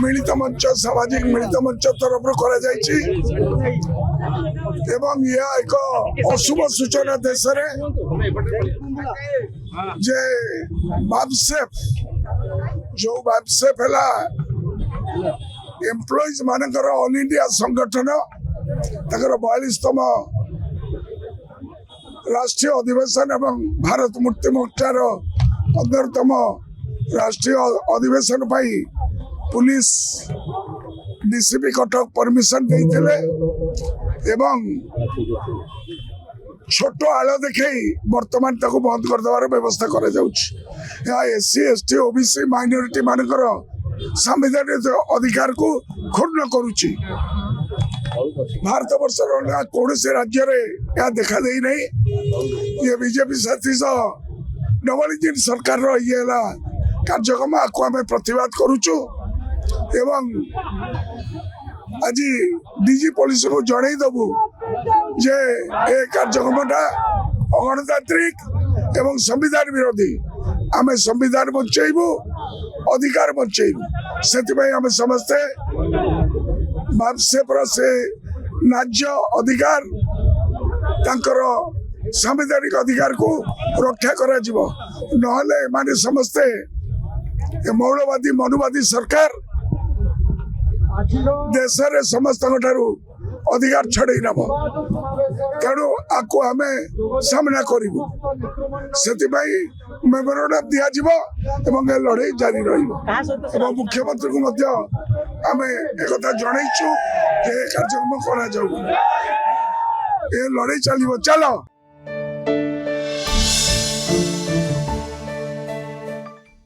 मिलित मंच सामाजिक मिलित मंच तरफ एक अशुभ सूचना देश जे बापसेफ जो बापसेफ है एम्प्लॉइज मानकर ऑल इंडिया संगठन 42तम राष्ट्रीय अधिवेशन एवं भारत मुक्ति मोर्चार 15तम राष्ट्रीय अधिवेशन पाई पुलिस डीसीपी कटक परमिशन देते एवं छोट आड़ देखे बर्तमान ताको बंद कर देवार व्यवस्था करा जाउछि। एससी एसटी ओबीसी माइनॉरिटी मानकर संवैधानिक अधिकार को क्षुण्ण करुछि। भारत वर्ष कौन से राज्य में यह देखा दे नहीं। ये बीजेपी साथी डबल इंजिन सरकार ये कार्यक्रम आपको आम प्रतिवाद करुचु एवं आज डीजी पुलिस को जड़े दबु जे ए कार्यक्रमटा अगणतांत्रिक एवं संविधान विरोधी। आम संविधान बचेबू अधिकार बचेबू से आम समस्ते बापसेफ से न्याय्य अधिकार तांकर संवैधानिक अधिकार को रक्षा करा जीवो नहले माने समस्ते मौलवादी मनुवादी सरकार देश रे समस्त अधिकार छड़े नब तेणु आपको आम सामना करूँ से मेमोरेंडम दि लड़े जारी रही मुख्यमंत्री को आम एक जनईचु कार्यक्रम करा लड़े चलो चलो।